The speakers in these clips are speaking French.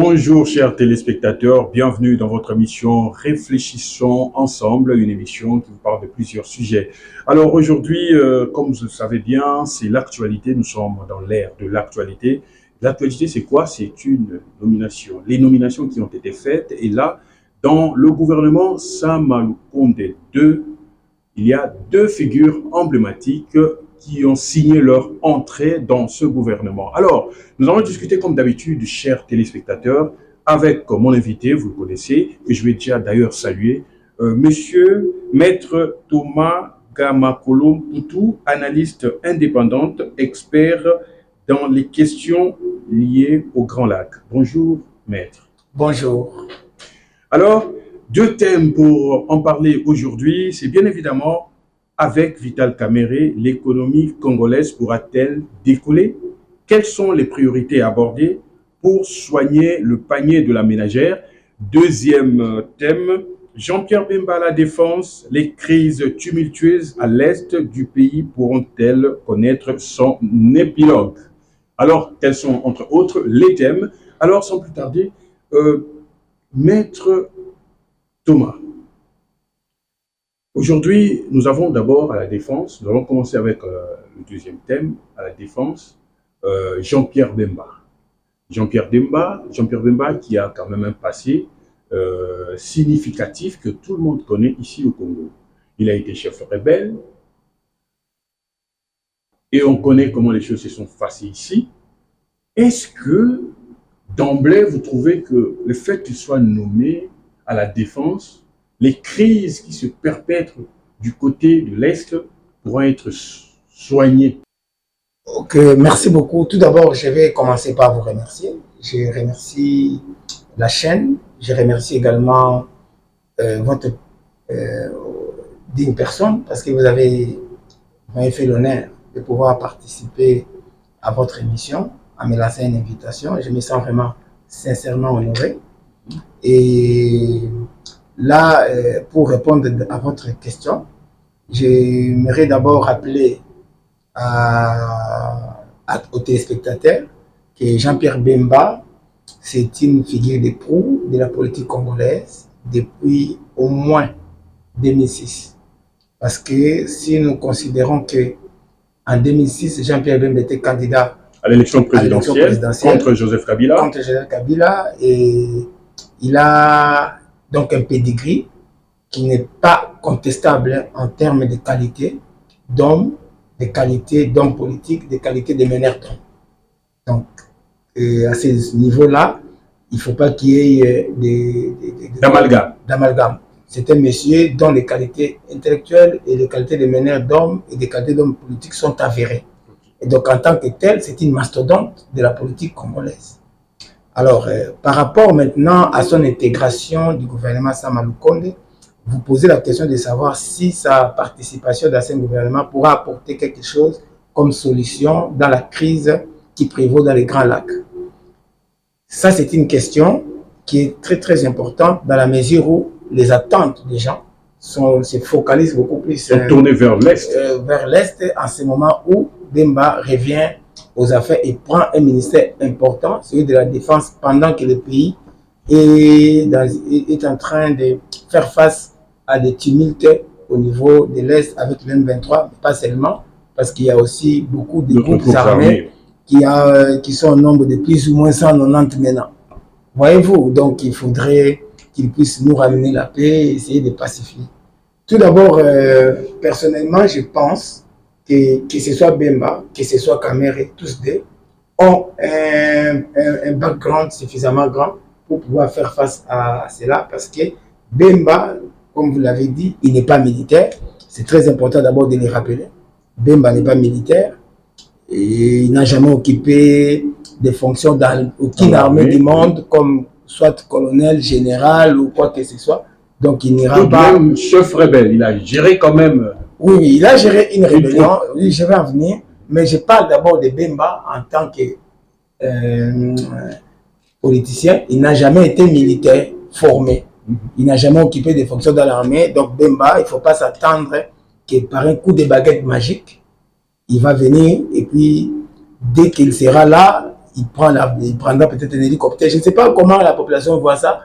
Bonjour chers téléspectateurs, bienvenue dans votre émission Réfléchissons ensemble, une émission qui vous parle de plusieurs sujets. Alors aujourd'hui, comme vous le savez bien, c'est l'actualité, nous sommes dans l'ère de l'actualité. L'actualité c'est quoi? C'est une nomination. Les nominations qui ont été faites, et là, dans le gouvernement Sama Lukonde 2, il y a deux figures emblématiques qui ont signé leur entrée dans ce gouvernement. Alors, nous allons discuter comme d'habitude, chers téléspectateurs, avec mon invité, vous le connaissez, que je vais déjà d'ailleurs saluer, Monsieur Maître Thomas Gamakolo Poutou, analyste indépendante, expert dans les questions liées au Grand Lac. Bonjour, Maître. Bonjour. Alors, deux thèmes pour en parler aujourd'hui, c'est bien évidemment avec Vital Kamerhe, l'économie congolaise pourra-t-elle décoller? Quelles sont les priorités abordées pour soigner le panier de la ménagère? Deuxième thème, Jean-Pierre Bemba à la défense, les crises tumultueuses à l'est du pays pourront-elles connaître son épilogue? Alors, quels sont entre autres les thèmes? Alors, sans plus tarder, Maître Thomas. Aujourd'hui, nous avons d'abord à la défense, nous allons commencer avec le deuxième thème, à la défense, Jean-Pierre Bemba. Jean-Pierre Bemba qui a quand même un passé significatif que tout le monde connaît ici au Congo. Il a été chef rebelle et on connaît comment les choses se sont passées ici. Est-ce que d'emblée, vous trouvez que le fait qu'il soit nommé à la défense, les crises qui se perpètrent du côté de l'Est pourront être soignées? Ok, merci beaucoup. Tout d'abord, je vais commencer par vous remercier. Je remercie la chaîne. Je remercie également votre digne personne parce que vous m'avez fait l'honneur de pouvoir participer à votre émission, à me lancer une invitation. Je me sens vraiment sincèrement honoré. Et là, pour répondre à votre question, j'aimerais d'abord rappeler aux téléspectateurs que Jean-Pierre Bemba, c'est une figure de proue de la politique congolaise depuis au moins 2006. Parce que si nous considérons que en 2006, Jean-Pierre Bemba était candidat à l'élection présidentielle contre Joseph Kabila, et il a donc un pedigree qui n'est pas contestable en termes de qualité d'homme, de qualité d'homme politique, de qualité de meneur d'homme. Donc, à ce niveau-là, il ne faut pas qu'il y ait d'amalgame. C'est un monsieur dont les qualités intellectuelles et les qualités de meneur d'homme et des qualités d'homme politique sont avérées. Et donc, en tant que tel, c'est une mastodonte de la politique congolaise. Alors, par rapport maintenant à son intégration du gouvernement Sama Lukonde, vous posez la question de savoir si sa participation dans ce gouvernement pourra apporter quelque chose comme solution dans la crise qui prévaut dans les Grands Lacs. Ça, c'est une question qui est très très importante dans la mesure où les attentes des gens se focalisent beaucoup plus tournées vers l'Est. Vers l'Est en ce moment où Bemba revient aux affaires et prend un ministère important, celui de la défense, pendant que le pays est en train de faire face à des tumultes au niveau de l'Est avec le M23, mais pas seulement, parce qu'il y a aussi beaucoup de groupes armés qui sont au nombre de plus ou moins 190 maintenant. Voyez-vous, donc il faudrait qu'ils puissent nous ramener la paix et essayer de pacifier. Tout d'abord, personnellement, je pense que ce soit Bemba, que ce soit Kamerhe, tous deux, ont un background suffisamment grand pour pouvoir faire face à cela, parce que Bemba, comme vous l'avez dit, il n'est pas militaire. C'est très important d'abord de le rappeler. Bemba n'est pas militaire. Et il n'a jamais occupé des fonctions dans aucune armée du monde, comme soit colonel, général ou quoi que ce soit. Donc il n'ira pas... Même chef rebelle, il a géré quand même... Oui, il a géré une rébellion, oui, je vais en venir, mais je parle d'abord de Bemba en tant que politicien. Il n'a jamais été militaire formé, il n'a jamais occupé des fonctions dans l'armée, donc Bemba, il ne faut pas s'attendre que par un coup de baguette magique, il va venir et puis dès qu'il sera là, il prendra peut-être un hélicoptère. Je ne sais pas comment la population voit ça.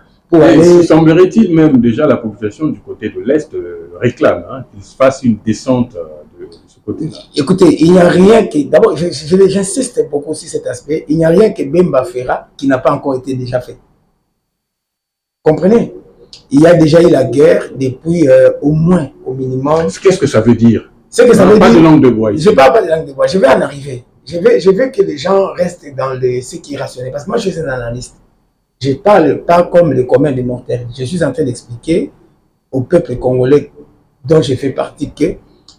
Semblerait-il même déjà la population du côté de l'Est réclame qu'il se fasse une descente de ce côté-là. Écoutez, il n'y a rien qui... D'abord, j'insiste beaucoup sur cet aspect. Il n'y a rien que Bemba fera qui n'a pas encore été déjà fait. Comprenez? Il y a déjà eu la guerre depuis au moins, au minimum... Qu'est-ce que ça veut dire? Ce que ça veut pas dire... de langue de bois ici. Je ne parle pas de langue de bois. Je vais en arriver. Je veux que les gens restent dans ce qui est rationnel. Parce que moi, je suis un analyste. Je ne parle pas comme le commun des mortels. Je suis en train d'expliquer au peuple congolais dont je fais partie que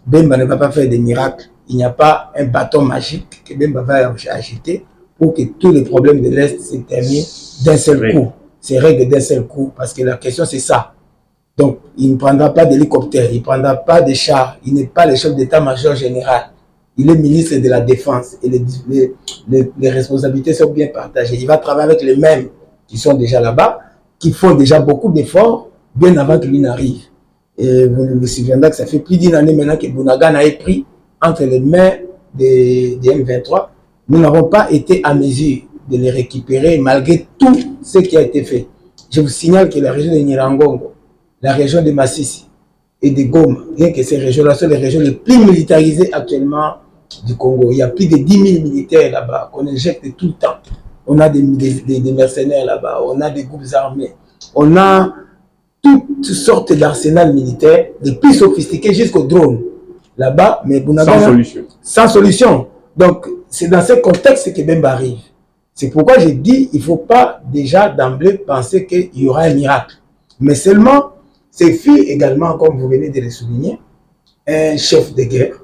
Bemba ne va pas faire des miracles. Il n'y a pas un bâton magique que Bemba va agiter pour que tous les problèmes de l'Est se terminent d'un seul coup. C'est règle d'un seul coup. Parce que la question, c'est ça. Donc, il ne prendra pas d'hélicoptère, il ne prendra pas de chars. Il n'est pas le chef d'état-major général. Il est ministre de la Défense. Et les responsabilités sont bien partagées. Il va travailler avec les mêmes qui sont déjà là-bas, qui font déjà beaucoup d'efforts bien avant que lui n'arrive. Et vous vous souviendrez que ça fait plus d'une année maintenant que Bunagana est pris entre les mains des M23. Nous n'avons pas été à mesure de les récupérer malgré tout ce qui a été fait. Je vous signale que la région de Nirangongo, la région de Massissi et de Goma, rien que ces régions-là sont les régions les plus militarisées actuellement du Congo. Il y a plus de 10 000 militaires là-bas qu'on injecte tout le temps. On a des mercenaires là-bas, on a des groupes armés, on a toutes sortes d'arsenal militaires, les plus sophistiqués jusqu'au drone là-bas, mais sans solution. Sans solution. Donc, c'est dans ce contexte que Bemba arrive. C'est pourquoi j'ai dit, il ne faut pas déjà d'emblée penser qu'il y aura un miracle. Mais seulement, c'est fut également, comme vous venez de le souligner, un chef de guerre.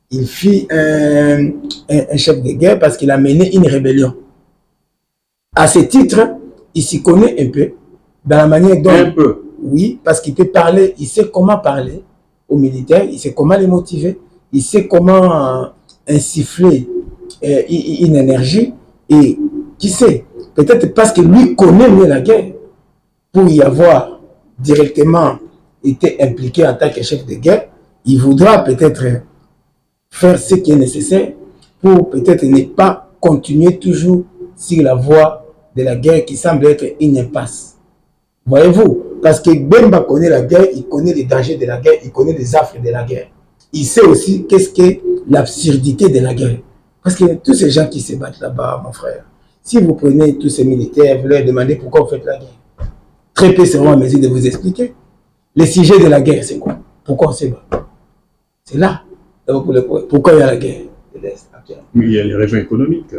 Il fut un chef de guerre parce qu'il a mené une rébellion. À ce titre, il s'y connaît un peu, dans la manière dont... Un peu. Oui, parce qu'il peut parler, il sait comment parler aux militaires, il sait comment les motiver, il sait comment insuffler une énergie, et qui sait, peut-être parce que lui connaît mieux la guerre, pour y avoir directement été impliqué en tant que chef de guerre, il voudra peut-être faire ce qui est nécessaire pour peut-être ne pas continuer toujours sur la voie de la guerre qui semble être une impasse. Voyez-vous, parce que Bemba connaît la guerre, il connaît les dangers de la guerre, il connaît les affres de la guerre. Il sait aussi qu'est-ce qu'est l'absurdité de la guerre. Parce que tous ces gens qui se battent là-bas, mon frère, si vous prenez tous ces militaires, vous leur demandez pourquoi vous faites la guerre. Très peu seront en mesure de vous expliquer. Le sujet de la guerre, c'est quoi? Pourquoi on se bat? C'est là. Pourquoi il y a la guerre de l'Est actuellement? Il y a les raisons économiques.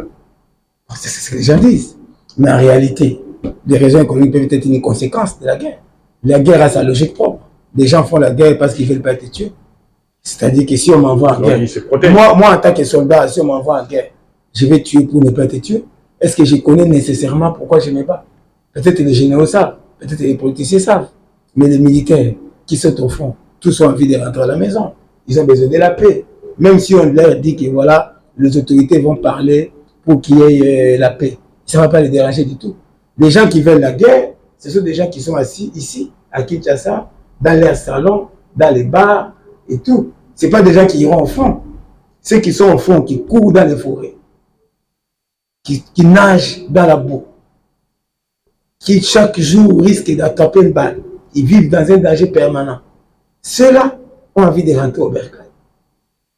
C'est ce que les gens disent. Mais en réalité, les raisons économiques peuvent être une conséquence de la guerre. La guerre a sa logique propre. Les gens font la guerre parce qu'ils ne veulent pas être tués. C'est-à-dire que si on m'envoie en guerre, moi en tant que soldat, si on m'envoie en guerre, je vais tuer pour ne pas être tué. Est-ce que je connais nécessairement pourquoi je ne me bats? Peut-être les généraux savent, peut-être les politiciens savent. Mais les militaires qui sont au fond, tous ont envie de rentrer à la maison. Ils ont besoin de la paix. Même si on leur dit que voilà, les autorités vont parler pour qu'il y ait la paix. Ça ne va pas les déranger du tout. Les gens qui veulent la guerre, ce sont des gens qui sont assis ici, à Kinshasa, dans leurs salons, dans les bars et tout. Ce pas des gens qui iront au fond. Ceux qui sont au fond, qui courent dans les forêts, qui nagent dans la boue, qui chaque jour risquent d'attraper une balle. Ils vivent dans un danger permanent. Ceux-là ont envie de rentrer au bercail.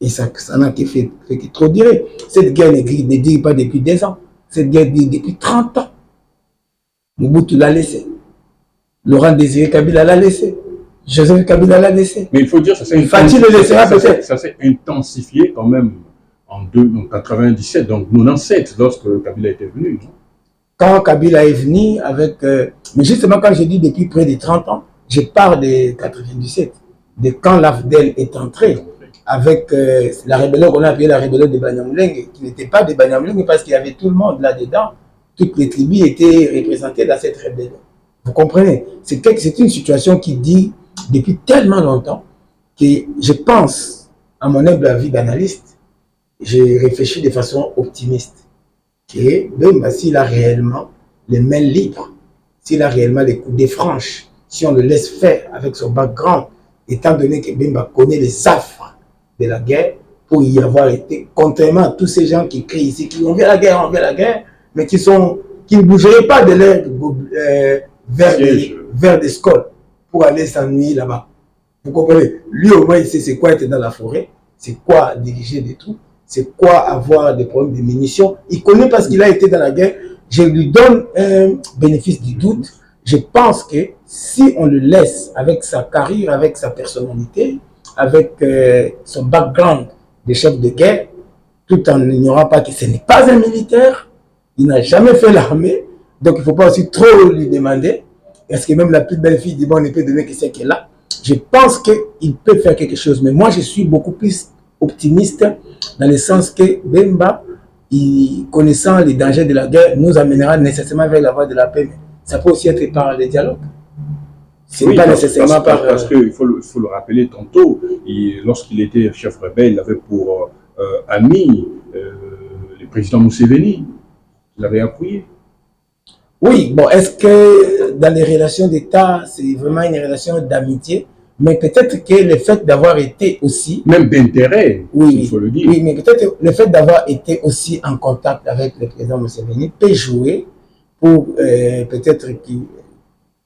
Et ça n'a que fait que trop durer. Cette guerre ne dure pas depuis 10 ans. Cette guerre dure depuis 30 ans. Mobutu l'a laissé. Laurent Désiré Kabila l'a laissé. Joseph Kabila l'a laissé. Mais il faut dire que ça s'est intensifié quand même en 1997, donc 97, lorsque Kabila était venu. Non? Quand Kabila est venu avec... mais justement, quand je dis depuis près de 30 ans, je parle de 97, de quand l'AFDEL est entré avec la rébellion qu'on a appelée la rébellion de Banyamulenge, qui n'était pas de Banyamulenge parce qu'il y avait tout le monde là-dedans. Toutes les tribus étaient représentées dans cette rébellion. Vous comprenez? C'est une situation qui dit depuis tellement longtemps que je pense, à mon humble avis d'analyste, j'ai réfléchi de façon optimiste, que Bemba, s'il a réellement les mains libres, s'il a réellement les coudées franches, si on le laisse faire avec son background, étant donné que Bemba connaît les affres de la guerre, pour y avoir été, contrairement à tous ces gens qui crient ici, qui on veut la guerre, mais qui ne bougeraient pas de l'air vers des scoles pour aller s'ennuyer là-bas. Vous comprenez? Lui, au moins, il sait c'est quoi être dans la forêt, c'est quoi diriger des troupes, c'est quoi avoir des problèmes de munitions. Il connaît parce qu'il a été dans la guerre. Je lui donne un bénéfice du doute. Je pense que si on le laisse avec sa carrière, avec sa personnalité, avec son background de chef de guerre, tout en n'ignorant pas que ce n'est pas un militaire, il n'a jamais fait l'armée, donc il ne faut pas aussi trop lui demander. Est-ce que même la plus belle fille dit bon, on ne peut donner que c'est qu'elle a. Je pense qu'il peut faire quelque chose, mais moi je suis beaucoup plus optimiste dans le sens que Bemba, connaissant les dangers de la guerre, nous amènera nécessairement vers la voie de la paix. Mais ça peut aussi être par les dialogues. Ce n'est pas nécessairement parce qu'il faut le rappeler tantôt, lorsqu'il était chef rebelle, il avait pour ami le président Museveni. Il l'avait appuyé. Oui, bon, est-ce que dans les relations d'État, c'est vraiment une relation d'amitié? Mais peut-être que le fait d'avoir été aussi... Même d'intérêt, oui, il faut le dire. Oui, mais peut-être le fait d'avoir été aussi en contact avec le président Museveni peut jouer pour peut-être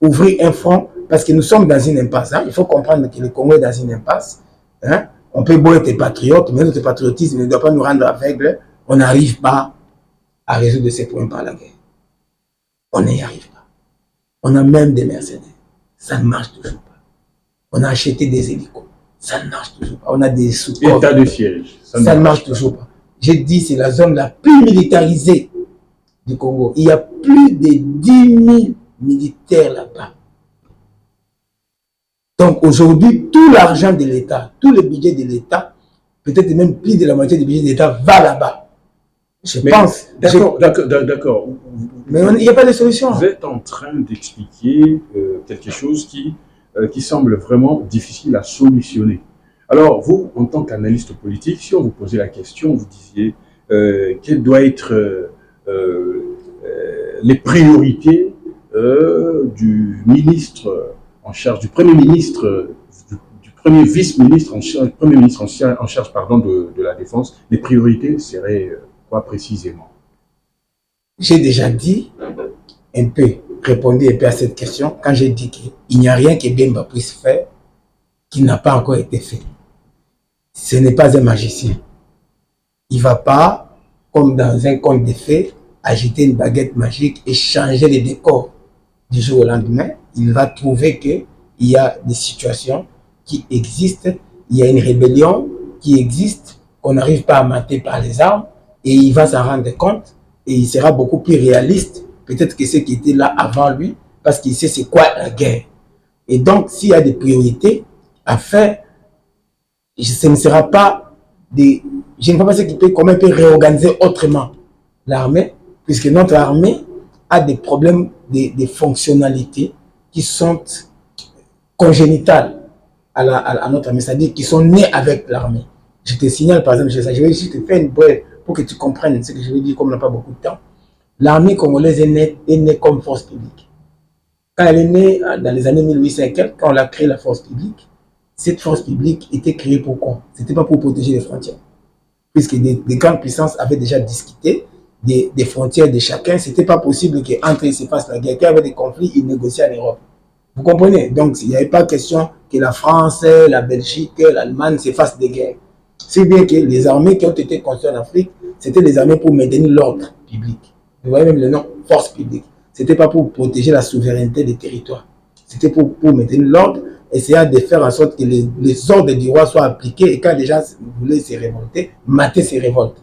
ouvrir un front, parce que nous sommes dans une impasse. Hein. Il faut comprendre que le Congo est dans une impasse. Hein. On peut beau être patriote, mais notre patriotisme ne doit pas nous rendre aveugles. On n'arrive pas à résoudre ces problèmes par la guerre. On n'y arrive pas. On a même des mercenaires. Ça ne marche toujours pas. On a acheté des hélicos. Ça ne marche toujours pas. On a des sous-corps. État de siège. Ça ne marche toujours pas. J'ai dit, c'est la zone la plus militarisée du Congo. Il y a plus de 10 000 militaires là-bas. Donc aujourd'hui, tout l'argent de l'État, tout le budget de l'État, peut-être même plus de la moitié du budget de l'État va là-bas. Je pense. D'accord. Mais il n'y a pas de solution. Vous êtes en train d'expliquer quelque chose qui semble vraiment difficile à solutionner. Alors, vous, en tant qu'analyste politique, si on vous posait la question, vous disiez quelles doivent être les priorités du ministre en charge, du Premier ministre, du Premier vice-ministre en charge, Premier ministre en charge pardon, de la Défense, les priorités seraient quoi précisément? J'ai déjà dit un peu, répondu un peu à cette question quand j'ai dit qu'il n'y a rien que Bemba puisse faire qui n'a pas encore été fait. Ce n'est pas un magicien. Il ne va pas, comme dans un conte de fées, agiter une baguette magique et changer les décors du jour au lendemain. Il va trouver qu'il y a des situations qui existent, il y a une rébellion qui existe, qu'on n'arrive pas à mater par les armes, et il va s'en rendre compte, et il sera beaucoup plus réaliste, peut-être que ceux qui étaient là avant lui, parce qu'il sait c'est quoi la guerre. Et donc, s'il y a des priorités à faire, ce ne sera pas des... Je ne sais pas comment il peut réorganiser autrement l'armée, puisque notre armée a des problèmes, des fonctionnalités qui sont congénitales à notre armée, c'est-à-dire qui sont nées avec l'armée. Je te signale, par exemple, je vais juste te faire une brève pour que tu comprennes ce que je veux dire, comme on n'a pas beaucoup de temps. L'armée congolaise est née comme force publique. Quand elle est née dans les années 1800 et quelques, quand on a créé la force publique, cette force publique était créée pour quoi? Ce n'était pas pour protéger les frontières. Puisque des grandes puissances avaient déjà discuté des frontières de chacun. Ce n'était pas possible qu'entre eux se fasse la guerre. Quand il y avait des conflits, ils négociaient en Europe. Vous comprenez? Donc, il n'y avait pas question que la France, la Belgique, l'Allemagne se fassent des guerres. C'est bien que les armées qui ont été construites en Afrique, c'était des armées pour maintenir l'ordre public. Vous voyez même le nom, force publique. Ce n'était pas pour protéger la souveraineté des territoires. C'était pour maintenir l'ordre, essayer de faire en sorte que les ordres du roi soient appliqués et quand les gens voulaient se révolter, mater ces révoltes.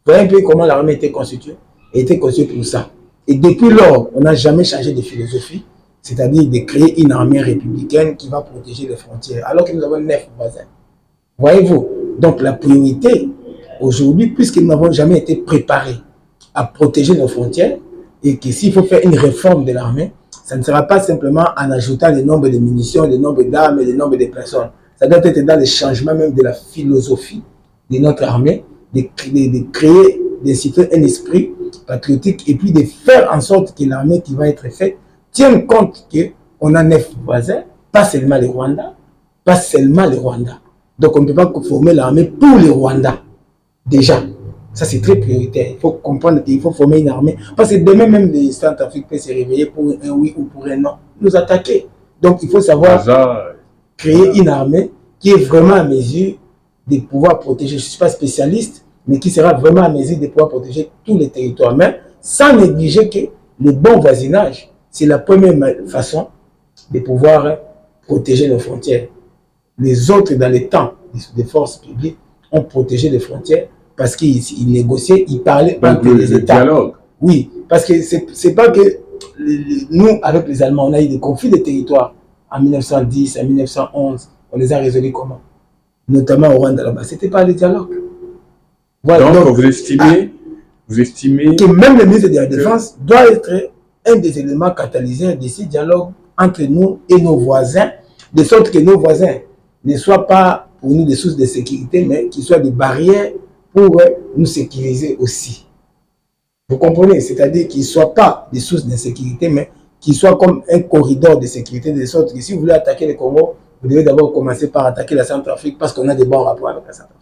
Vous voyez un peu comment l'armée était constituée? Elle était constituée pour ça. Et depuis lors, on n'a jamais changé de philosophie, c'est-à-dire de créer une armée républicaine qui va protéger les frontières, alors que nous avons 9 voisins. Voyez-vous? Donc la priorité, aujourd'hui, puisque nous n'avons jamais été préparés à protéger nos frontières, et que s'il faut faire une réforme de l'armée, ça ne sera pas simplement en ajoutant le nombre de munitions, le nombre d'armes et le nombre de personnes. Ça doit être dans le changement même de la philosophie de notre armée, de créer, d'inciter un esprit patriotique et puis de faire en sorte que l'armée qui va être faite tienne compte qu'on a 9 voisins, pas seulement les Rwandais, Donc on ne peut pas former l'armée pour les Rwandais, déjà. Ça, c'est très prioritaire. Il faut comprendre qu'il faut former une armée. Parce que demain, même les Centrafricains peuvent se réveiller pour un oui ou pour un non, nous attaquer. Donc, il faut savoir créer une armée qui est vraiment à mesure de pouvoir protéger. Je ne suis pas spécialiste, mais qui sera vraiment à mesure de pouvoir protéger tous les territoires. Mais sans négliger que le bon voisinage, c'est la première façon de pouvoir protéger nos frontières. Les autres, dans les temps des forces publiques, ont protégé les frontières parce qu'ils négociaient, ils parlaient entre les États. Dialogue. Oui, parce que c'est pas que nous, avec les Allemands, on a eu des conflits de territoires en 1910, en 1911. On les a résolus comment? Notamment au Rwanda là-bas. C'était pas le dialogue. Voilà. Donc vous estimez que même le ministre de la Défense doit être un des éléments catalyseurs de ces dialogues entre nous et nos voisins, de sorte que nos voisins ne soient pas pour nous des sources de sécurité, mais qu'ils soient des barrières pour nous sécuriser aussi. Vous comprenez? C'est-à-dire qu'ils ne soient pas des sources d'insécurité, mais qu'ils soient comme un corridor de sécurité, de sorte que si vous voulez attaquer le Congo, vous devez d'abord commencer par attaquer la Centrafrique parce qu'on a des bons rapports avec la Centrafrique.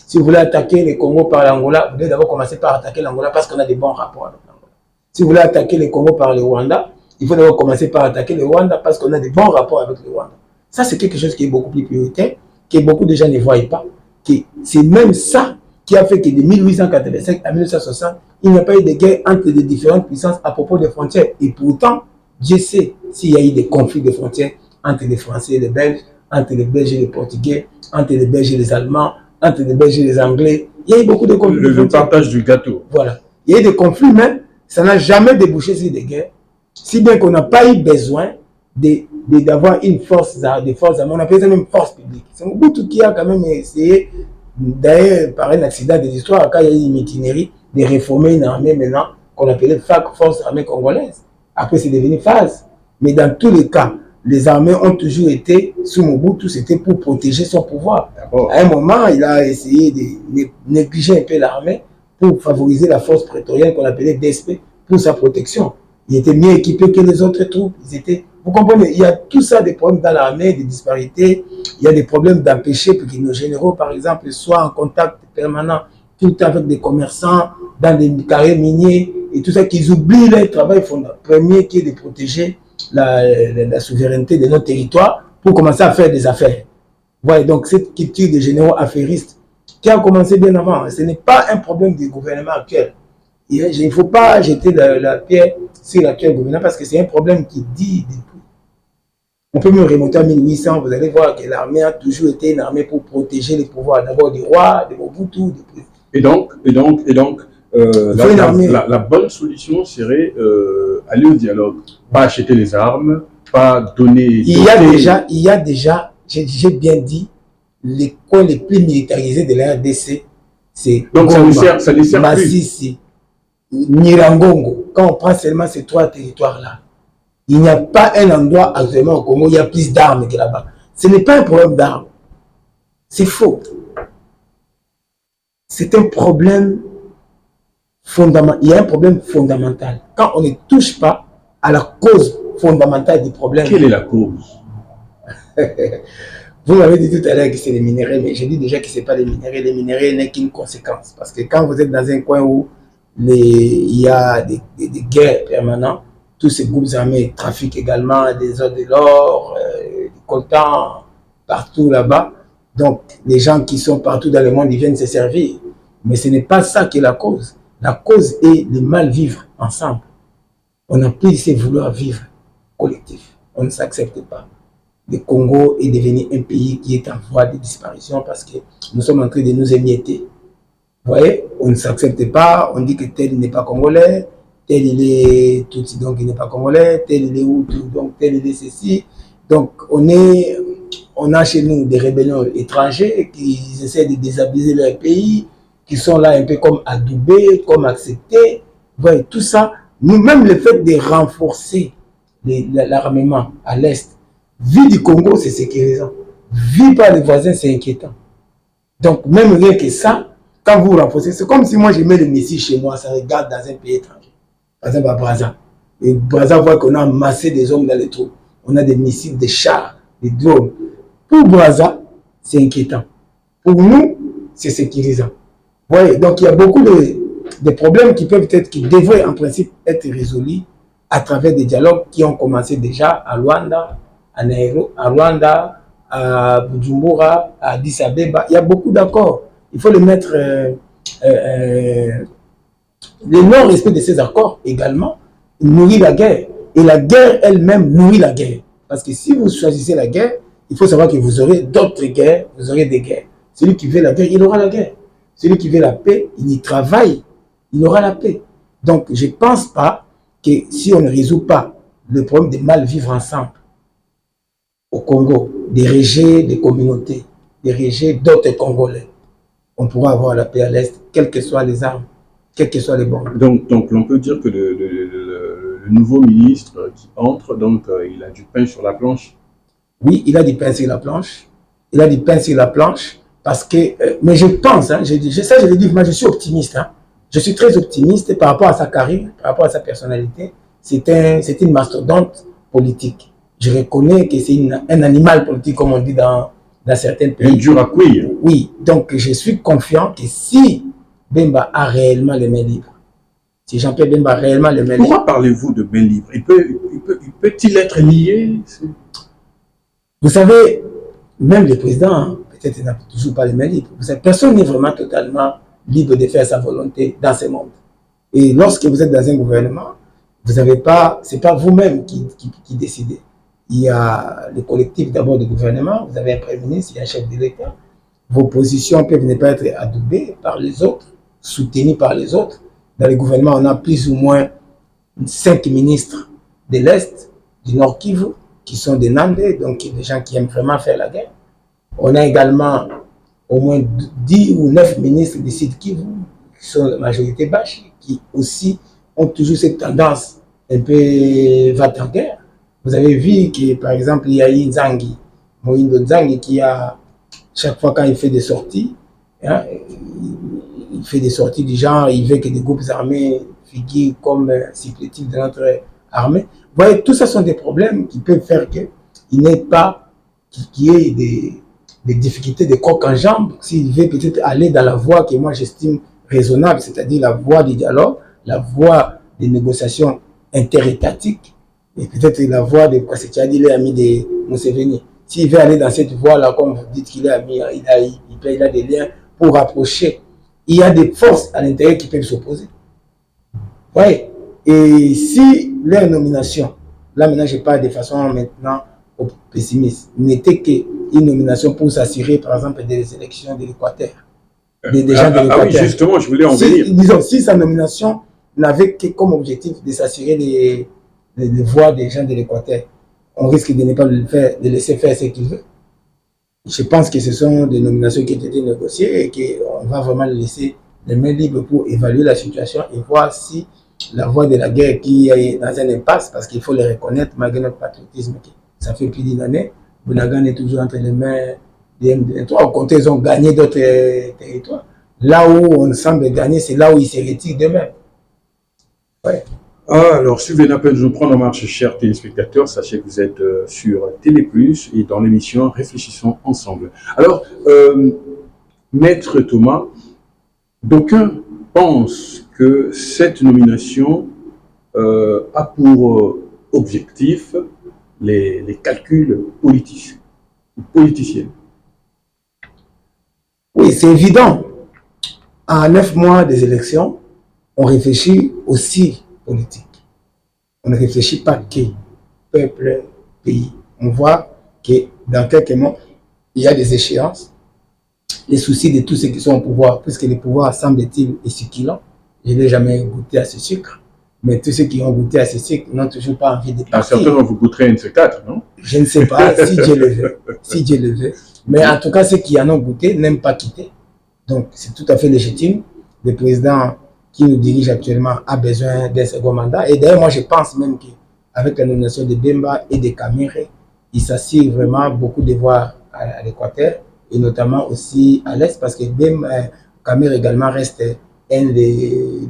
Si vous voulez attaquer le Congo par l'Angola, vous devez d'abord commencer par attaquer l'Angola parce qu'on a des bons rapports avec l'Angola. Si vous voulez attaquer le Congo par le Rwanda, il faut d'abord commencer par attaquer le Rwanda parce qu'on a des bons rapports avec le Rwanda. Ça, c'est quelque chose qui est beaucoup plus prioritaire, que beaucoup de gens ne voient pas. C'est même ça qui a fait que de 1885 à 1960, il n'y a pas eu de guerre entre les différentes puissances à propos des frontières. Et pourtant, Dieu sait s'il y a eu des conflits de frontières entre les Français et les Belges, entre les Belges et les Portugais, entre les Belges et les Allemands, entre les Belges et les Anglais. Il y a eu beaucoup de conflits. Le partage du gâteau. Voilà. Il y a eu des conflits, mais ça n'a jamais débouché sur des guerres. Si bien qu'on n'a pas eu besoin d'avoir une force, des forces armées, on appelle ça même force publique. C'est Mobutu qui a quand même essayé, d'ailleurs, par un accident de l'histoire, quand il y a eu une itinéraire, de réformer une armée maintenant qu'on appelait FAC, Force Armée Congolaise. Après, c'est devenu phase. Mais dans tous les cas, les armées ont toujours été, sous Mobutu, c'était pour protéger son pouvoir. À un moment, il a essayé de négliger un peu l'armée pour favoriser la force prétorienne qu'on appelait DSP pour sa protection. Ils étaient mieux équipés que les autres troupes. Vous comprenez, il y a tout ça, des problèmes dans l'armée, des disparités. Il y a des problèmes d'empêcher pour que nos généraux, par exemple, soient en contact permanent tout le temps avec des commerçants, dans des carrières miniers, et tout ça, qu'ils oublient leur travail premier qui est de protéger la souveraineté de notre territoire pour commencer à faire des affaires. Voilà, donc cette culture des généraux affairistes qui a commencé bien avant, ce n'est pas un problème du gouvernement actuel. Il ne faut pas jeter la pierre sur l'actuel gouvernement parce que c'est un problème qui dit depuis. On peut me remonter à 1800, vous allez voir que l'armée a toujours été une armée pour protéger les pouvoirs, d'abord du roi, de Mobutu, des présidents. Et donc, la bonne solution serait aller au dialogue, pas acheter les armes, pas donner. Il y a déjà, j'ai bien dit, les coins les plus militarisés de la RDC, c'est donc Goma, ça ne sert Masisi, Nirangongo. Quand on prend seulement ces trois territoires-là, il n'y a pas un endroit actuellement au Congo où il y a plus d'armes que là-bas. Ce n'est pas un problème d'armes. C'est faux. C'est un problème fondamental. Il y a un problème fondamental. Quand on ne touche pas à la cause fondamentale du problème. Quelle est la cause? Vous m'avez dit tout à l'heure que c'est les minéraux, mais j'ai dit déjà que ce n'est pas les minéraux. Les minéraux n'est qu'une conséquence. Parce que quand vous êtes dans un coin où il y a des guerres permanentes, tous ces groupes armés trafiquent également des ors de l'or, du coltan, partout là-bas. Donc, les gens qui sont partout dans le monde, ils viennent se servir. Mais ce n'est pas ça qui est la cause. La cause est de mal vivre ensemble. On n'a plus de vouloir vivre collectif. On ne s'accepte pas. Le Congo est devenu un pays qui est en voie de disparition parce que nous sommes en train de nous émietter. Vous voyez, on ne s'accepte pas, on dit que tel n'est pas congolais, tel il est Tutsi, donc il n'est pas congolais, tel il est Hutu, donc tel il est ceci. Donc on a chez nous des rébellions étrangers qui essaient de déshabiller leur pays, qui sont là un peu comme adoubés, comme acceptés. Vous voyez, tout ça, nous-mêmes le fait de renforcer l'armement à l'Est, vu du Congo, c'est sécurisant. Vu par les voisins, c'est inquiétant. Donc, même rien que ça, quand vous renforcez, c'est comme si moi je mets le missiles chez moi, ça regarde dans un pays étranger. Par exemple, à Brazza. Et Brazza voit qu'on a amassé des hommes dans les trous. On a des missiles, des chars, des drones. Pour Brazza, c'est inquiétant. Pour nous, c'est sécurisant. Oui, donc il y a beaucoup de problèmes qui devraient en principe être résolus à travers des dialogues qui ont commencé déjà à Luanda, à Rwanda, à Bujumbura, à Addis Abeba. Il y a beaucoup d'accords. Il faut les mettre. Le non-respect de ces accords également nourrit la guerre. Et la guerre elle-même nourrit la guerre. Parce que si vous choisissez la guerre, il faut savoir que vous aurez d'autres guerres, vous aurez des guerres. Celui qui veut la guerre, il aura la guerre. Celui qui veut la paix, il y travaille, il aura la paix. Donc, je ne pense pas que si on ne résout pas le problème de mal vivre ensemble au Congo, des rejets des communautés, des rejets d'autres Congolais, on pourra avoir la paix à l'Est, quelles que soient les armes, quelles que soient les bombes. Donc on peut dire que le nouveau ministre qui entre, donc il a du pain sur la planche. Oui, il a du pain sur la planche. Il a du pain sur la planche parce que, mais je pense, hein, je le dis, moi je suis optimiste. Hein. Je suis très optimiste par rapport à sa carrière, par rapport à sa personnalité. C'est une mastodonte politique. Je reconnais que c'est un animal politique, comme on dit dans certains pays. Dur à cuire. Oui, donc je suis confiant que si Bemba a réellement les mains libres, si Jean-Pierre Bemba a réellement les mains libres... Pourquoi parlez-vous de mains libres? Peut-il être lié? Vous savez, même le président, hein, peut-être il n'a toujours pas les mains libres. Vous savez, personne n'est vraiment totalement libre de faire sa volonté dans ce monde. Et lorsque vous êtes dans un gouvernement, vous n'avez pas, c'est pas vous-même qui décidez. Il y a le collectif d'abord du gouvernement, vous avez un Premier ministre, il y a un chef de l'État. Vos positions peuvent ne pas être adoubées par les autres, soutenues par les autres. Dans le gouvernement, on a plus ou moins 5 ministres de l'Est, du Nord Kivu, qui sont des Nandais, donc des gens qui aiment vraiment faire la guerre. On a également au moins 10 ou 9 ministres du Sud Kivu, qui sont la majorité Bashi, qui aussi ont toujours cette tendance un peu va-t-en-guerre. Vous avez vu que, par exemple, il y a eu Nzangi, Moïndo Nzangi, qui a, chaque fois quand il fait des sorties, hein, il fait des sorties du genre, il veut que des groupes armés figurent comme supplétifs de notre armée. Vous voyez, tout ça sont des problèmes qui peuvent faire qu'il n'ait pas, qu'il y ait des difficultés de coq en jambe, s'il veut peut-être aller dans la voie que moi j'estime raisonnable, c'est-à-dire la voie du dialogue, la voie des négociations interétatiques, et peut-être la voie de Kwasekadi, il est ami de Museveni. S'il veut aller dans cette voie-là, comme vous dites qu'il est ami, il a des liens pour rapprocher. Il y a des forces à l'intérieur qui peuvent s'opposer. Oui. Et si leur nomination, là maintenant je parle de façon maintenant pessimiste, n'était qu'une nomination pour s'assurer par exemple des élections de l'Équateur. Des gens de l'Équateur. Oui, justement, je voulais en venir. Disons, si sa nomination n'avait que comme objectif de s'assurer les voix des gens de l'Équateur, on risque de ne pas de laisser faire ce qu'il veut. Je pense que ce sont des nominations qui ont été négociées et qu'on va vraiment laisser les mains libres pour évaluer la situation et voir si la voie de la guerre qui est dans un impasse, parce qu'il faut le reconnaître, malgré notre patriotisme, ça fait plus d'une année, Bounagan est toujours entre les mains des M23. Au contraire, ils ont gagné d'autres territoires. Là où on semble gagner, c'est là où ils se retirent d'eux-mêmes. Ouais. Alors, suivez l'appel, je vous prends en marche, chers téléspectateurs. Sachez que vous êtes sur Télé+, et dans l'émission Réfléchissons ensemble. Alors, Maître Thomas, d'aucuns pensent que cette nomination a pour objectif les calculs politiciens. Oui, c'est évident. À 9 mois des élections, on réfléchit aussi politique. On ne réfléchit pas que peuple, pays. On voit que dans quelques mois, il y a des échéances, les soucis de tous ceux qui sont au pouvoir, puisque le pouvoir semble-t-il est succulent. Je n'ai jamais goûté à ce sucre, mais tous ceux qui ont goûté à ce sucre n'ont toujours pas envie de partir. Certainement, vous goûterez un de ces 4, non? Je ne sais pas, si Dieu le veut. Si Dieu le veut. Mais en tout cas, ceux qui en ont goûté n'aiment pas quitter. Donc, c'est tout à fait légitime. Le président qui nous dirige actuellement a besoin d'un second mandat. Et d'ailleurs, moi, je pense même qu'avec la nomination de Bemba et de Kamere, il s'assure vraiment beaucoup de voix à l'Équateur et notamment aussi à l'Est, parce que Kamere également reste un des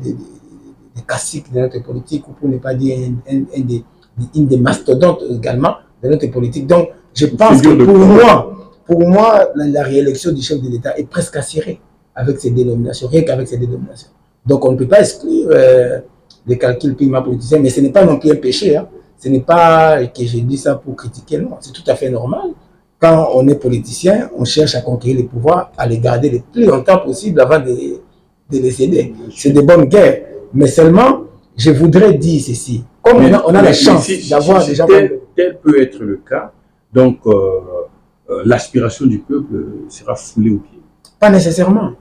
classiques de notre politique, ou pour ne pas dire une des mastodontes également de notre politique. Donc, je pense que pour moi, la réélection du chef de l'État est presque assurée. avec ces dénominations, rien qu'avec ces dénominations. Donc on ne peut pas exclure les calculs purement politiciens, mais ce n'est pas non plus un péché. Hein. Ce n'est pas que j'ai dit ça pour critiquer, non, c'est tout à fait normal. Quand on est politicien, on cherche à conquérir les pouvoirs, à les garder le plus longtemps possible avant de les céder. C'est de bonnes guerres. Mais seulement, je voudrais dire ceci. Comme on a la chance d'avoir des gens... Tel peut être le cas, donc l'aspiration du peuple sera foulée aux pieds. Pas nécessairement.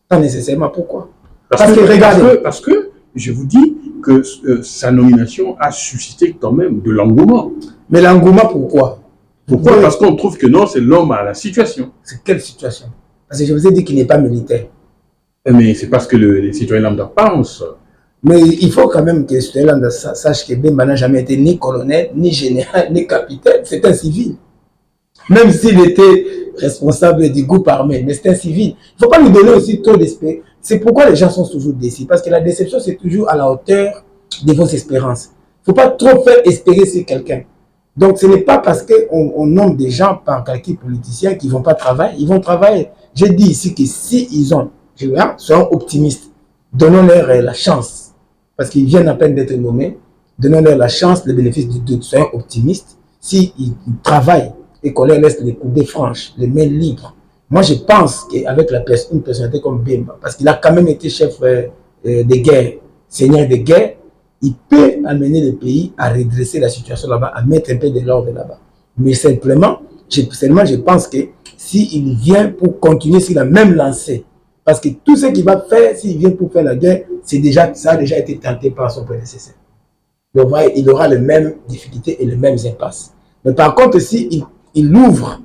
Pas nécessairement. Pourquoi? Parce que je vous dis que sa nomination a suscité quand même de l'engouement. Mais l'engouement, pourquoi? Pourquoi? Parce qu'on trouve que non, c'est l'homme à la situation. C'est quelle situation? Parce que je vous ai dit qu'il n'est pas militaire. Mais c'est parce que les citoyens lambda pensent. Mais il faut quand même que les citoyens lambda sachent que Bemba n'a jamais été ni colonel, ni général, ni capitaine. C'est un civil. Même s'il était responsable du groupe armé, mais c'est un civil. Il ne faut pas lui donner aussi trop d'espérance. C'est pourquoi les gens sont toujours déçus. Parce que la déception, c'est toujours à la hauteur de vos espérances. Il ne faut pas trop faire espérer sur quelqu'un. Donc, ce n'est pas parce qu'on nomme des gens par calcul politicien qu'ils ne vont pas travailler. Ils vont travailler. J'ai dit ici que s'ils ont, soyons optimistes, donnons-leur la chance. Parce qu'ils viennent à peine d'être nommés. Donnons-leur la chance, le bénéfice du doute. Soyons optimistes. S'ils travaillent et qu'on leur laisse les coudées franches, les mains libres. Moi, je pense qu'avec une personnalité comme Bemba, parce qu'il a quand même été chef de guerre, seigneur de guerre, il peut amener le pays à redresser la situation là-bas, à mettre un peu de l'ordre là-bas. Mais simplement, je pense que s'il vient pour continuer sur la même lancée, parce que tout ce qu'il va faire, s'il vient pour faire la guerre, ça a déjà été tenté par son prédécesseur. Donc, il aura les mêmes difficultés et les mêmes impasses. Mais par contre, s'il ouvre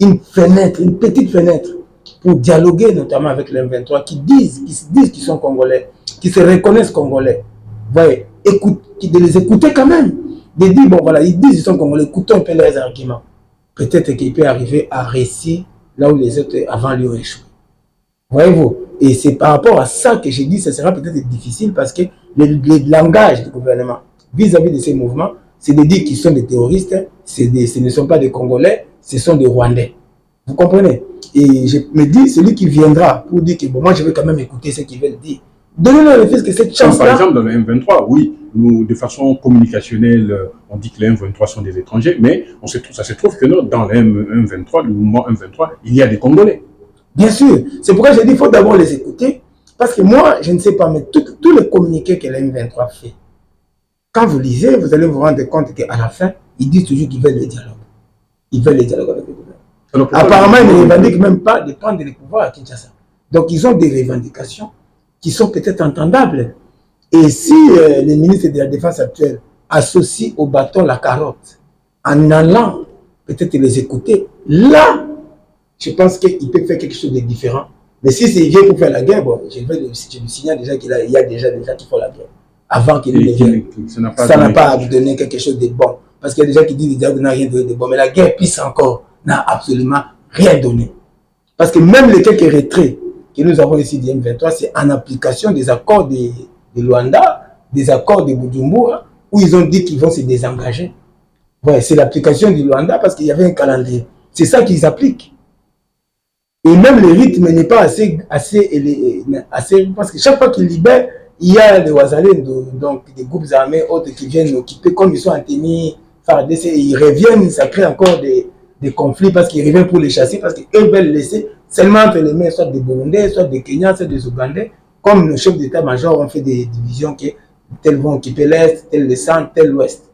une fenêtre, une petite fenêtre, pour dialoguer notamment avec les M23 qui se disent qu'ils sont Congolais, qui se reconnaissent Congolais, voyez, de les écouter quand même, de dire, bon voilà, ils disent qu'ils sont Congolais, écoutons un peu leurs arguments. Peut-être qu'il peut arriver à réussir là où les autres avant lui ont échoué. Voyez-vous? Et c'est par rapport à ça que j'ai dit que ce sera peut-être difficile parce que le langage du gouvernement vis-à-vis de ces mouvements, c'est de dire qu'ils sont des terroristes, ce ne sont pas des Congolais, ce sont des Rwandais. Vous comprenez? Et je me dis, celui qui viendra pour dire que bon, moi je vais quand même écouter ce qu'ils veulent dire. Donnez-leur le fait que cette chance-là... Par exemple, dans le M23, oui, nous, de façon communicationnelle, on dit que les M23 sont des étrangers, mais ça se trouve que non, dans le M23, le mouvement M23, il y a des Congolais. Bien sûr. C'est pourquoi j'ai dit qu'il faut d'abord les écouter. Parce que moi, je ne sais pas, mais tous les communiqués que le M23 fait, quand vous lisez, vous allez vous rendre compte qu'à la fin, ils disent toujours qu'ils veulent le dialogue. Ils veulent le dialogue avec le gouvernement. Alors, apparemment, ils ne revendiquent même pas de prendre le pouvoir à Kinshasa. Donc, ils ont des revendications qui sont peut-être entendables. Et si les ministres de la Défense actuels associent au bâton la carotte, en allant peut-être les écouter, là, je pense qu'il peut faire quelque chose de différent. Mais si c'est vient pour faire la guerre, bon, je lui signale déjà qu'il y a déjà des gens qui font la guerre. Avant qu'il ne vienne. Ça n'a pas donné quelque chose de bon. Parce qu'il y a des gens qui disent que le dialogue n'a rien donné de bon. Mais la guerre, pisse encore, n'a absolument rien donné. Parce que même les quelques retraits que nous avons ici du M23, c'est en application des accords de Luanda, des accords de Bujumbura, où ils ont dit qu'ils vont se désengager. Ouais, c'est l'application du Luanda parce qu'il y avait un calendrier. C'est ça qu'ils appliquent. Et même le rythme n'est pas assez parce que chaque fois qu'ils libèrent, il y a les Ouazalais, donc des groupes armés autres qui viennent occuper, comme ils sont en tenue FARDC, ils reviennent, ça crée encore des conflits parce qu'ils reviennent pour les chasser, parce qu'eux veulent laisser seulement entre les mains soit des Burundais, soit des Kenyans, soit des Ougandais, comme le chef d'état-major ont fait des divisions que tels vont occuper l'Est, tel le centre, tel l'Ouest.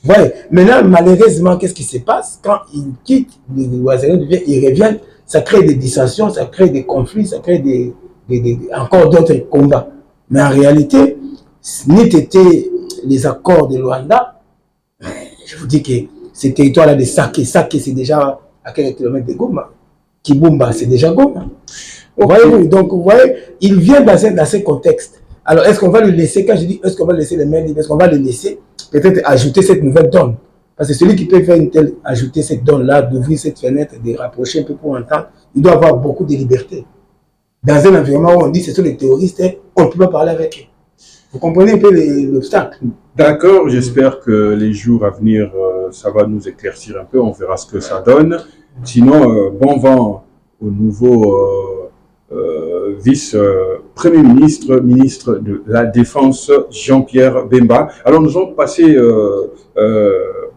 Ouais. Maintenant, malheureusement, qu'est-ce qui se passe? Quand ils quittent les Ouazalais, ils reviennent, ça crée des dissensions, ça crée des conflits, ça crée encore d'autres combats. Mais en réalité, n'eût été les accords de Luanda, je vous dis que ces territoires-là de Saké, c'est déjà à quelques kilomètres de Goma. Kibumba, c'est déjà Goma. Okay. Voyez-vous, donc vous voyez, il vient dans ce contexte. Alors, est-ce qu'on va le laisser, quand je dis est-ce qu'on va laisser les mains libres, est-ce qu'on va le laisser peut-être ajouter cette nouvelle donne? Parce que celui qui peut faire ajouter cette donne-là, d'ouvrir cette fenêtre, de rapprocher un peu pour entendre, il doit avoir beaucoup de liberté. Dans un environnement où on dit que ce sont les terroristes, on ne peut pas parler avec eux. Vous comprenez un peu l'obstacle? D'accord, j'espère que les jours à venir, ça va nous éclaircir un peu, on verra ce que ça donne. Sinon, bon vent au nouveau vice-premier ministre, ministre de la Défense, Jean-Pierre Bemba. Alors nous allons passer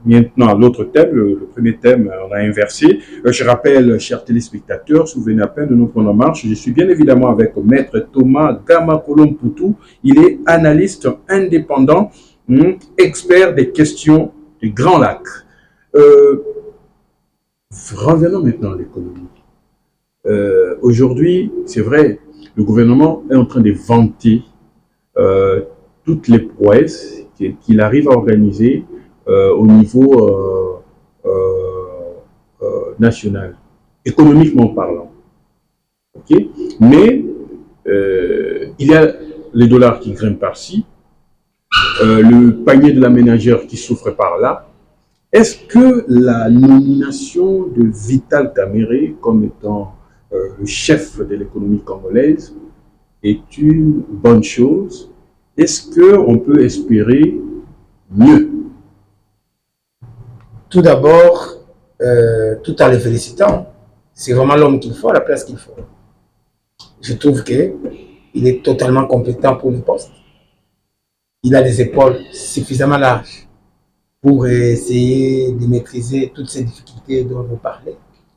maintenant à l'autre thème. Le premier thème, on a inversé. Je rappelle, chers téléspectateurs, souvenez à peine de nous prendre en marche. Je suis bien évidemment avec Maître Thomas Gama-Kolom-Poutou. Il est analyste indépendant, expert des questions du Grand Lac. Revenons maintenant à l'économie. Aujourd'hui, c'est vrai, le gouvernement est en train de vanter toutes les prouesses qu'il arrive à organiser au niveau national, économiquement parlant. Okay? Mais il y a les dollars qui grimpent par-ci, le panier de la ménagère qui souffre par-là. Est-ce que la nomination de Vital Kamerhe comme étant le chef de l'économie congolaise est une bonne chose? Est-ce qu'on peut espérer mieux? Tout d'abord, tout en les félicitant, c'est vraiment l'homme qu'il faut, à la place qu'il faut. Je trouve qu'il est totalement compétent pour le poste. Il a les épaules suffisamment larges pour essayer de maîtriser toutes ces difficultés dont vous parlez,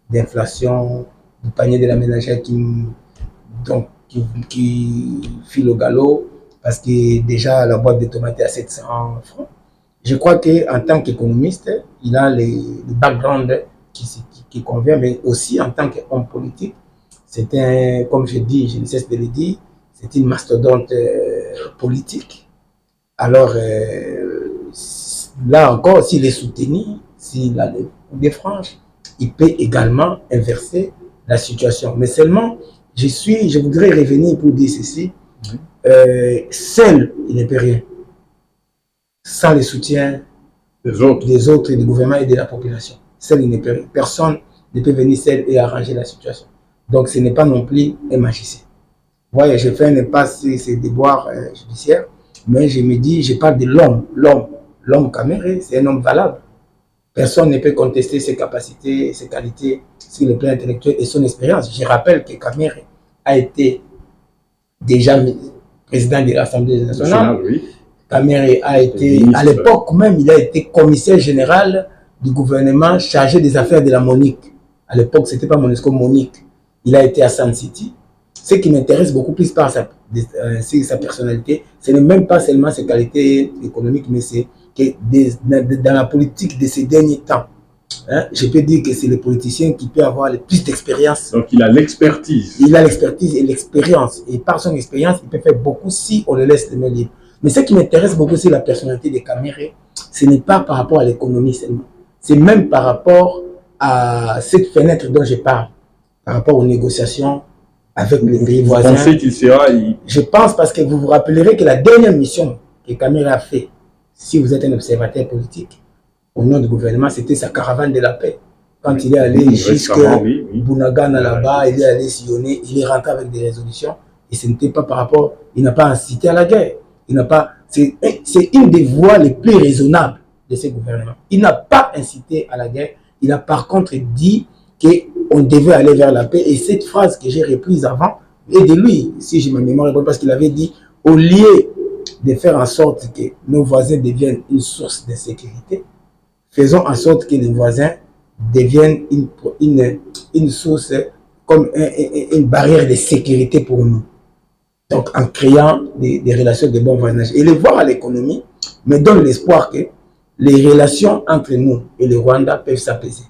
d'inflation, du panier de la ménagère qui file au galop, parce que déjà la boîte de tomates est à 700 francs. Je crois qu'en tant qu'économiste, il a le background qui convient, mais aussi en tant qu'homme politique, c'est un, comme je dis, je ne cesse de le dire, c'est une mastodonte politique. Alors, là encore, s'il est soutenu, s'il a des franges, il peut également inverser la situation. Mais seulement, je voudrais revenir pour dire ceci, seul, il ne peut rien. Sans le soutien des autres et du gouvernement et de la population. Seul, il ne peut rien. Personne ne peut venir seul et arranger la situation. Donc, ce n'est pas non plus un magicien. Vous voyez, je fais un impasse sur ces déboires judiciaires, mais je me dis, je parle de l'homme. L'homme Kamerhe, c'est un homme valable. Personne ne peut contester ses capacités, ses qualités sur le plan intellectuel et son expérience. Je rappelle que Kamerhe a été déjà président de l'Assemblée nationale. Oui. Kamerhe a été, à l'époque même, il a été commissaire général du gouvernement chargé des affaires de la Monique. À l'époque, ce n'était pas Monesco, Monique. Il a été à San City. Ce qui m'intéresse beaucoup plus par sa personnalité, ce n'est même pas seulement ses qualités économiques, mais c'est que dans la politique de ces derniers temps, je peux dire que c'est le politicien qui peut avoir le plus d'expérience. Donc il a l'expertise. Il a l'expertise et l'expérience. Et par son expérience, il peut faire beaucoup si on le laisse les mains libres. Mais ce qui m'intéresse beaucoup, c'est la personnalité de Kamerhe. Ce n'est pas par rapport à l'économie seulement. C'est même par rapport à cette fenêtre dont je parle, par rapport aux négociations avec les pays voisins. Vous pensez qu'il sera... Je pense parce que vous vous rappellerez que la dernière mission que Kamerhe a fait, si vous êtes un observateur politique, au nom du gouvernement, c'était sa caravane de la paix. Quand il est allé jusqu'à Bunagana là-bas, il est allé sillonner, il est rentré avec des résolutions, et ce n'était pas par rapport, il n'a pas incité à la guerre. C'est une des voies les plus raisonnables de ce gouvernement. Il n'a pas incité à la guerre, il a par contre dit qu'on devait aller vers la paix. Et cette phrase que j'ai reprise avant est de lui, si je me mémoire est bonne, parce qu'il avait dit, au lieu de faire en sorte que nos voisins deviennent une source de sécurité, faisons en sorte que les voisins deviennent une source, comme une barrière de sécurité pour nous. Donc, en créant des relations de bon voisinage. Et les voir à l'économie me donne l'espoir que les relations entre nous et le Rwanda peuvent s'apaiser.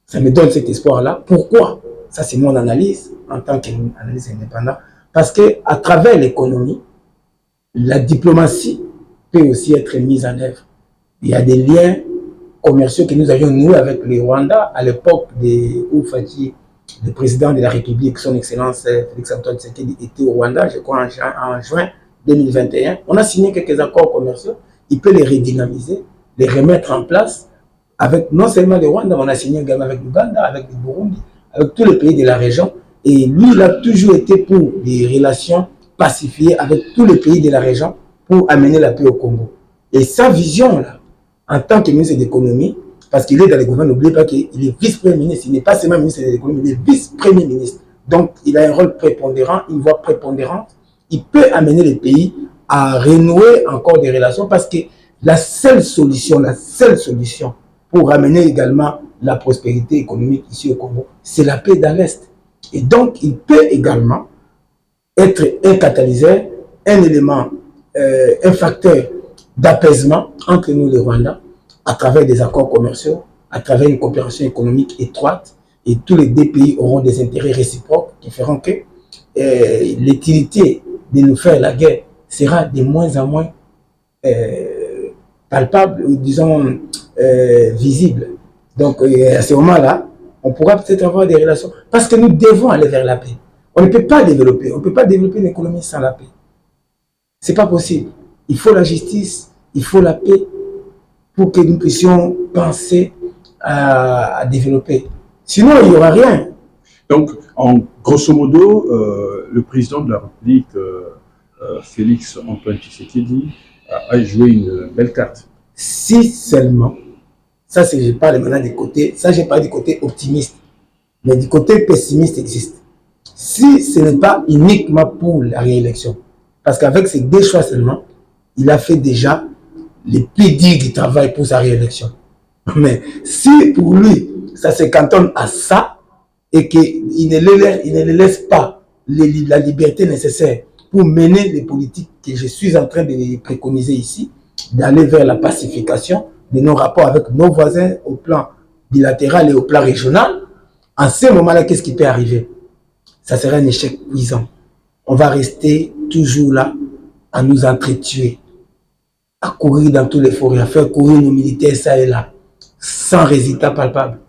Ça me donne cet espoir-là. Pourquoi? Ça, c'est mon analyse en tant qu'analyste indépendant. Parce qu'à travers l'économie, la diplomatie peut aussi être mise en œuvre. Il y a des liens commerciaux que nous avions noués avec le Rwanda à l'époque de Oufadji, le président de la République, son Excellence Félix-Antoine Tshisekedi, était au Rwanda, je crois en juin 2021. On a signé quelques accords commerciaux. Il peut les redynamiser, les remettre en place avec non seulement le Rwanda, on a signé également avec l'Ouganda, avec le Burundi, avec tous les pays de la région. Et lui, il a toujours été pour des relations pacifiées avec tous les pays de la région pour amener la paix au Congo. Et sa vision-là, en tant que ministre de l'économie, parce qu'il est dans le gouvernement, n'oubliez pas qu'il est vice-premier ministre, il n'est pas seulement ministre de l'économie, il est vice-premier ministre. Donc, il a un rôle prépondérant, une voix prépondérante. Il peut amener les pays à renouer encore des relations parce que la seule solution pour amener également la prospérité économique ici au Congo, c'est la paix dans l'Est. Et donc, il peut également être un catalyseur, un élément, un facteur d'apaisement entre nous et le Rwanda à travers des accords commerciaux, à travers une coopération économique étroite, et tous les deux pays auront des intérêts réciproques qui feront que l'utilité de nous faire la guerre sera de moins en moins palpable, ou disons visible. Donc à ce moment-là, on pourra peut-être avoir des relations, parce que nous devons aller vers la paix. On ne peut pas développer une économie sans la paix. C'est pas possible. Il faut la justice, il faut la paix pour que nous puissions penser à développer. Sinon, il n'y aura rien. Donc, en grosso modo, le président de la République, Félix Antoine Tshisekedi, a joué une belle carte. Si seulement, ça c'est, je parle maintenant du côté, ça j'ai parlé du côté optimiste, mais du côté pessimiste existe. Si ce n'est pas uniquement pour la réélection, parce qu'avec ces deux choix seulement, il a fait déjà les piliers du travail pour sa réélection. Mais si pour lui, ça se cantonne à ça, et qu'il ne le laisse pas la liberté nécessaire pour mener les politiques que je suis en train de préconiser ici, d'aller vers la pacification de nos rapports avec nos voisins au plan bilatéral et au plan régional, en ce moment-là, qu'est-ce qui peut arriver? Ça sera un échec cuisant. On va rester toujours là à nous entretuer, à courir dans tous les forêts, à faire courir nos militaires ça et là, sans résultat palpable.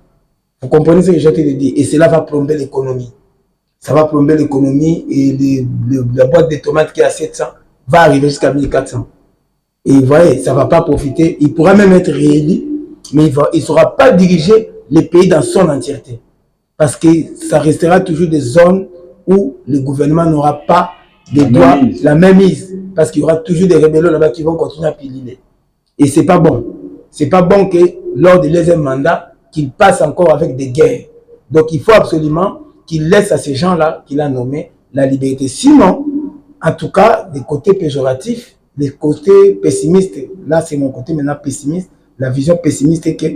Vous comprenez ce que j'ai te dire? Et cela va plomber l'économie. Ça va plomber l'économie et la boîte de tomates qui est à 700 va arriver jusqu'à 1400. Et vous voyez, ça ne va pas profiter. Il pourra même être réélu, mais il ne saura pas diriger les pays dans son entièreté. Parce que ça restera toujours des zones où le gouvernement n'aura pas des droits, la même mise. Parce qu'il y aura toujours des rébellions là-bas qui vont continuer à piler. Et ce n'est pas bon. Ce n'est pas bon que lors du deuxième mandat, qu'il passe encore avec des guerres. Donc il faut absolument qu'il laisse à ces gens-là qu'il a nommés la liberté. Sinon, en tout cas, des côtés péjoratifs, des côtés pessimistes, là c'est mon côté maintenant pessimiste, la vision pessimiste est que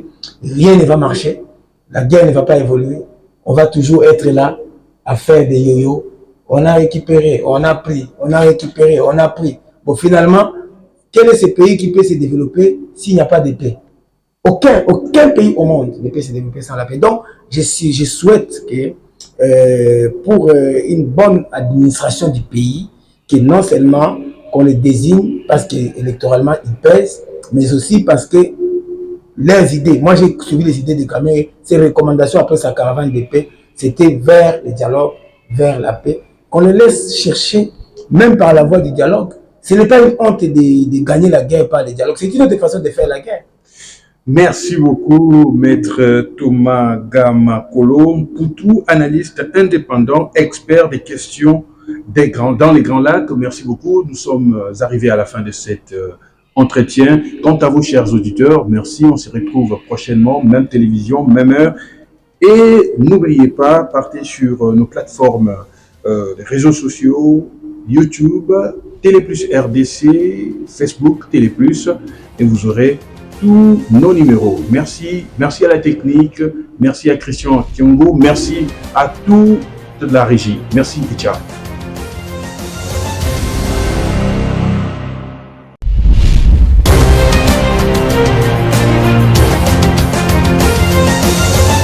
rien ne va marcher, la guerre ne va pas évoluer, on va toujours être là à faire des yo-yo, on a récupéré, on a pris, on a récupéré, on a pris. Bon finalement, quel est ce pays qui peut se développer s'il n'y a pas de paix? Aucun pays au monde ne peut se développer sans la paix. Donc, je souhaite que pour une bonne administration du pays, que non seulement qu'on les désigne parce qu'électoralement ils pèsent, mais aussi parce que leurs idées, moi j'ai suivi les idées de Kamere, ses recommandations après sa caravane de paix, c'était vers le dialogue, vers la paix, qu'on les laisse chercher, même par la voie du dialogue. Ce n'est pas une honte de gagner la guerre par le dialogue, c'est une autre façon de faire la guerre. Merci beaucoup, Maître Thomas Gamakolo Poutou, analyste indépendant, expert des questions dans les Grands Lacs. Merci beaucoup. Nous sommes arrivés à la fin de cet entretien. Quant à vous, chers auditeurs, merci. On se retrouve prochainement, même télévision, même heure. Et n'oubliez pas, partez sur nos plateformes, les réseaux sociaux, YouTube, Téléplus RDC, Facebook, Téléplus, et vous aurez tous nos numéros. Merci à la technique, merci à Christian Kiongo, merci à toute la régie. Merci et ciao.